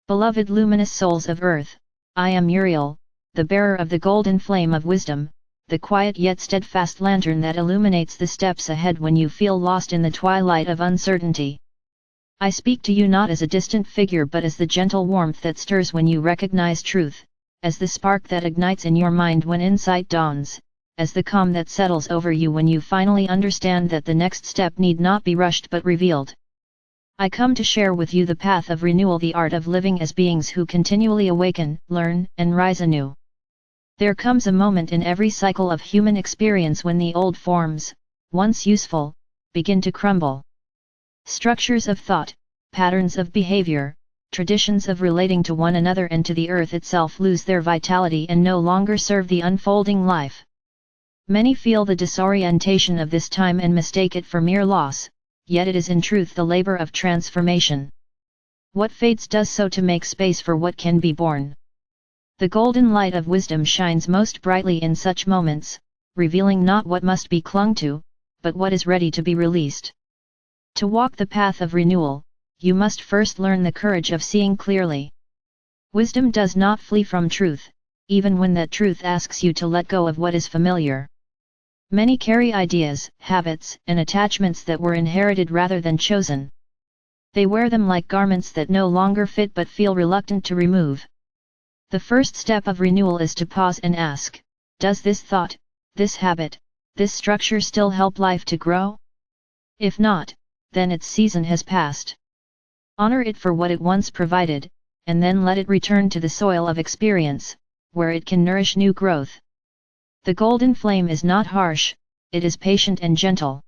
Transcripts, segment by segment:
Beloved luminous souls of earth, I am Uriel, the bearer of the golden flame of wisdom, the quiet yet steadfast lantern that illuminates the steps ahead when you feel lost in the twilight of uncertainty. I speak to you not as a distant figure but as the gentle warmth that stirs when you recognize truth, as the spark that ignites in your mind when insight dawns, as the calm that settles over you when you finally understand that the next step need not be rushed but revealed. I come to share with you the path of renewal, the art of living as beings who continually awaken, learn, and rise anew. There comes a moment in every cycle of human experience when the old forms, once useful, begin to crumble. Structures of thought, patterns of behavior, traditions of relating to one another and to the earth itself lose their vitality and no longer serve the unfolding life. Many feel the disorientation of this time and mistake it for mere loss, yet it is in truth the labor of transformation. What fades does so to make space for what can be born. The golden light of wisdom shines most brightly in such moments, revealing not what must be clung to, but what is ready to be released. To walk the path of renewal, you must first learn the courage of seeing clearly. Wisdom does not flee from truth, even when that truth asks you to let go of what is familiar. Many carry ideas, habits, and attachments that were inherited rather than chosen. They wear them like garments that no longer fit but feel reluctant to remove. The first step of renewal is to pause and ask, does this thought, this habit, this structure still help life to grow? If not, then its season has passed. Honor it for what it once provided, and then let it return to the soil of experience, where it can nourish new growth. The golden flame is not harsh, it is patient and gentle.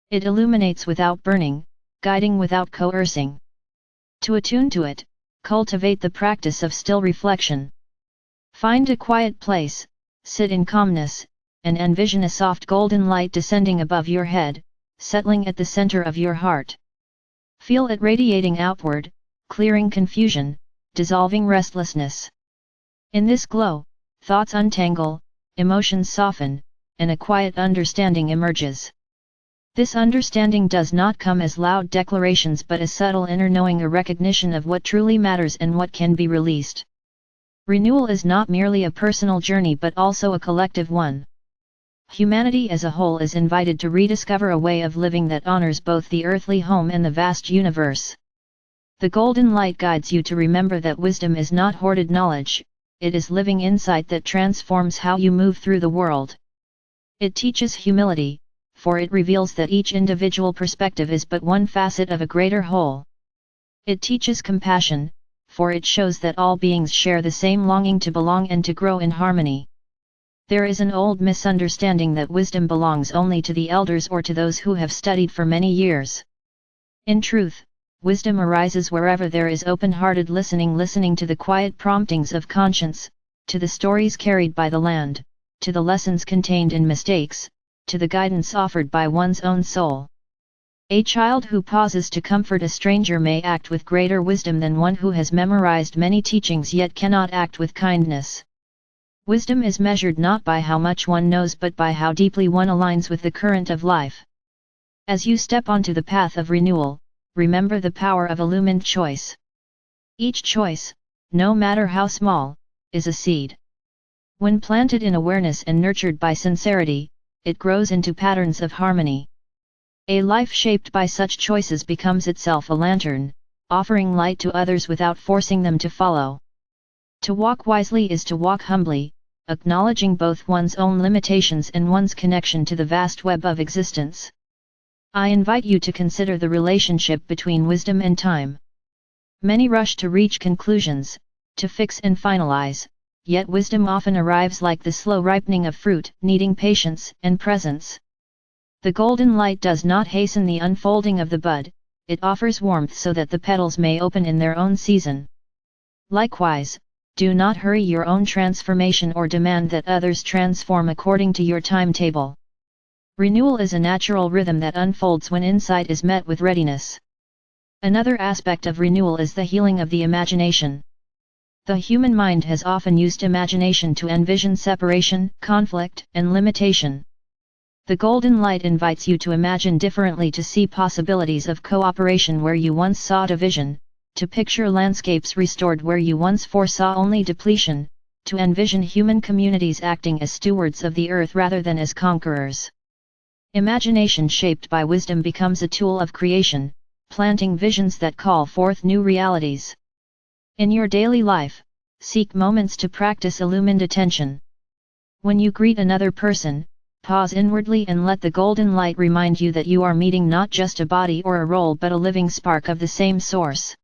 It illuminates without burning, guiding without coercing. To attune to it, cultivate the practice of still reflection. Find a quiet place, sit in calmness, and envision a soft golden light descending above your head, settling at the center of your heart. Feel it radiating outward, clearing confusion, dissolving restlessness. In this glow, thoughts untangle, emotions soften, and a quiet understanding emerges. This understanding does not come as loud declarations but as subtle inner knowing, a recognition of what truly matters and what can be released. Renewal is not merely a personal journey but also a collective one. Humanity as a whole is invited to rediscover a way of living that honors both the earthly home and the vast universe. The golden light guides you to remember that wisdom is not hoarded knowledge, it is living insight that transforms how you move through the world. It teaches humility, for it reveals that each individual perspective is but one facet of a greater whole. It teaches compassion, for it shows that all beings share the same longing to belong and to grow in harmony. There is an old misunderstanding that wisdom belongs only to the elders or to those who have studied for many years. In truth, wisdom arises wherever there is open-hearted listening to the quiet promptings of conscience, to the stories carried by the land, to the lessons contained in mistakes, to the guidance offered by one's own soul. A child who pauses to comfort a stranger may act with greater wisdom than one who has memorized many teachings yet cannot act with kindness. Wisdom is measured not by how much one knows but by how deeply one aligns with the current of life. As you step onto the path of renewal, remember the power of illumined choice. Each choice, no matter how small, is a seed. When planted in awareness and nurtured by sincerity, it grows into patterns of harmony. A life shaped by such choices becomes itself a lantern, offering light to others without forcing them to follow. To walk wisely is to walk humbly, acknowledging both one's own limitations and one's connection to the vast web of existence. I invite you to consider the relationship between wisdom and time. Many rush to reach conclusions, to fix and finalize, yet wisdom often arrives like the slow ripening of fruit, needing patience and presence. The golden light does not hasten the unfolding of the bud, it offers warmth so that the petals may open in their own season. Likewise, do not hurry your own transformation or demand that others transform according to your timetable. Renewal is a natural rhythm that unfolds when insight is met with readiness. Another aspect of renewal is the healing of the imagination. The human mind has often used imagination to envision separation, conflict, and limitation. The golden light invites you to imagine differently, to see possibilities of cooperation where you once saw division, to picture landscapes restored where you once foresaw only depletion, to envision human communities acting as stewards of the earth rather than as conquerors. Imagination shaped by wisdom becomes a tool of creation, planting visions that call forth new realities. In your daily life, seek moments to practice illumined attention. When you greet another person, pause inwardly and let the golden light remind you that you are meeting not just a body or a role but a living spark of the same source.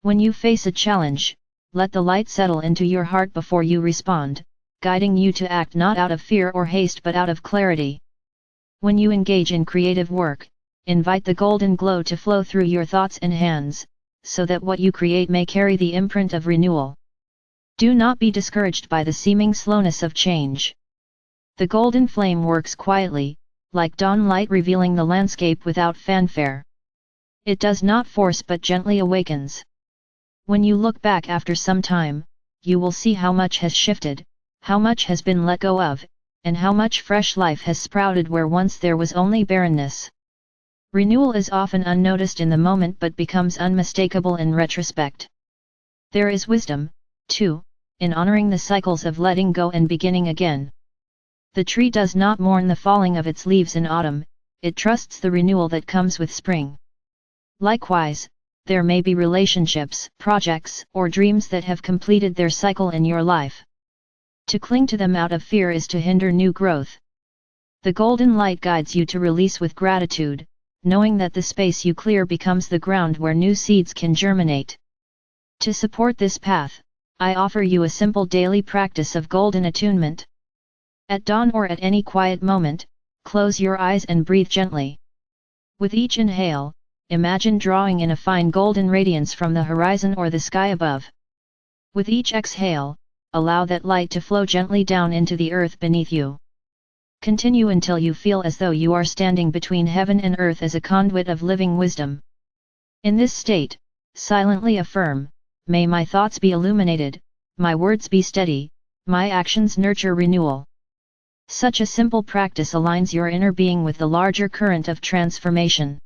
When you face a challenge, let the light settle into your heart before you respond, guiding you to act not out of fear or haste but out of clarity. When you engage in creative work, invite the golden glow to flow through your thoughts and hands, so that what you create may carry the imprint of renewal. Do not be discouraged by the seeming slowness of change. The golden flame works quietly, like dawn light revealing the landscape without fanfare. It does not force but gently awakens. When you look back after some time, you will see how much has shifted, how much has been let go of, and how much fresh life has sprouted where once there was only barrenness. Renewal is often unnoticed in the moment but becomes unmistakable in retrospect. There is wisdom, too, in honoring the cycles of letting go and beginning again. The tree does not mourn the falling of its leaves in autumn, it trusts the renewal that comes with spring. Likewise, there may be relationships, projects, or dreams that have completed their cycle in your life. To cling to them out of fear is to hinder new growth. The golden light guides you to release with gratitude, knowing that the space you clear becomes the ground where new seeds can germinate. To support this path, I offer you a simple daily practice of golden attunement. At dawn or at any quiet moment, close your eyes and breathe gently. With each inhale, imagine drawing in a fine golden radiance from the horizon or the sky above. With each exhale, allow that light to flow gently down into the earth beneath you. Continue until you feel as though you are standing between heaven and earth as a conduit of living wisdom. In this state, silently affirm, "May my thoughts be illuminated, my words be steady, my actions nurture renewal." Such a simple practice aligns your inner being with the larger current of transformation.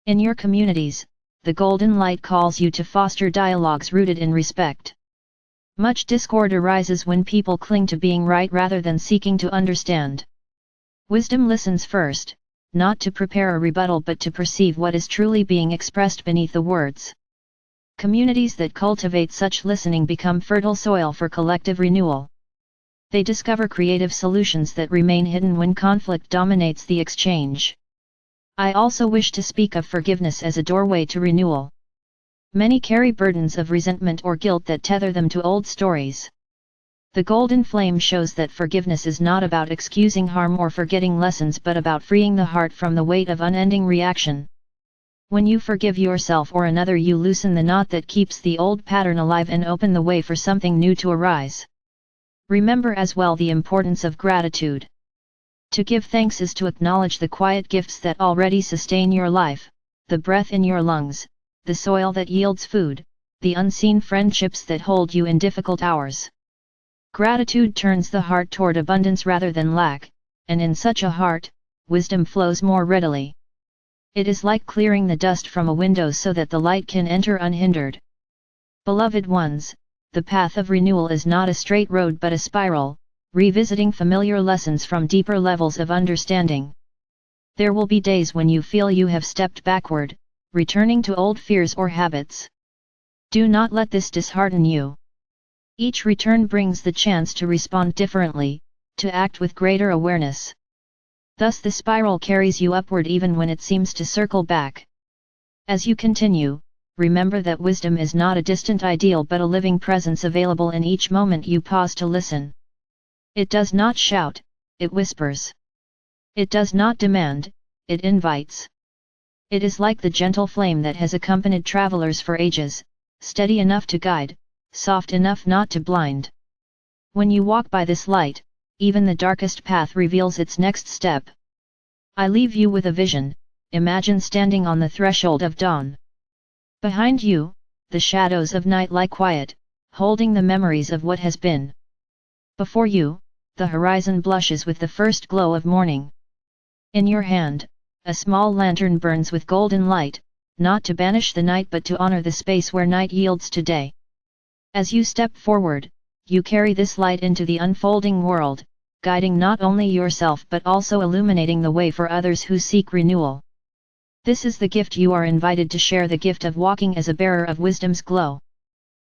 In your communities, the golden light calls you to foster dialogues rooted in respect. Much discord arises when people cling to being right rather than seeking to understand. Wisdom listens first, not to prepare a rebuttal but to perceive what is truly being expressed beneath the words. Communities that cultivate such listening become fertile soil for collective renewal. They discover creative solutions that remain hidden when conflict dominates the exchange. I also wish to speak of forgiveness as a doorway to renewal. Many carry burdens of resentment or guilt that tether them to old stories. The golden flame shows that forgiveness is not about excusing harm or forgetting lessons but about freeing the heart from the weight of unending reaction. When you forgive yourself or another, you loosen the knot that keeps the old pattern alive and open the way for something new to arise. Remember as well the importance of gratitude. To give thanks is to acknowledge the quiet gifts that already sustain your life, the breath in your lungs, the soil that yields food, the unseen friendships that hold you in difficult hours. Gratitude turns the heart toward abundance rather than lack, and in such a heart, wisdom flows more readily. It is like clearing the dust from a window so that the light can enter unhindered. Beloved ones, the path of renewal is not a straight road but a spiral, revisiting familiar lessons from deeper levels of understanding. There will be days when you feel you have stepped backward, returning to old fears or habits. Do not let this dishearten you. Each return brings the chance to respond differently, to act with greater awareness. Thus the spiral carries you upward even when it seems to circle back. As you continue, remember that wisdom is not a distant ideal but a living presence available in each moment you pause to listen. It does not shout, it whispers. It does not demand, it invites. It is like the gentle flame that has accompanied travelers for ages, steady enough to guide, soft enough not to blind. When you walk by this light, even the darkest path reveals its next step. I leave you with a vision. Imagine standing on the threshold of dawn. Behind you, the shadows of night lie quiet, holding the memories of what has been. Before you, the horizon blushes with the first glow of morning. In your hand, a small lantern burns with golden light, not to banish the night but to honor the space where night yields to day. As you step forward, you carry this light into the unfolding world, guiding not only yourself but also illuminating the way for others who seek renewal. This is the gift you are invited to share, the gift of walking as a bearer of wisdom's glow.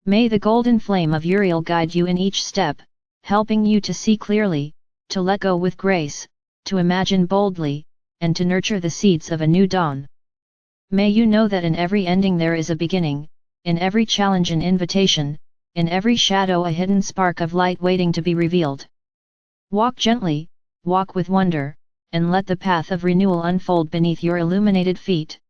May the golden flame of Uriel guide you in each step, helping you to see clearly, to let go with grace, to imagine boldly, and to nurture the seeds of a new dawn. May you know that in every ending there is a beginning, in every challenge an invitation, in every shadow a hidden spark of light waiting to be revealed. Walk gently, walk with wonder, and let the path of renewal unfold beneath your illuminated feet.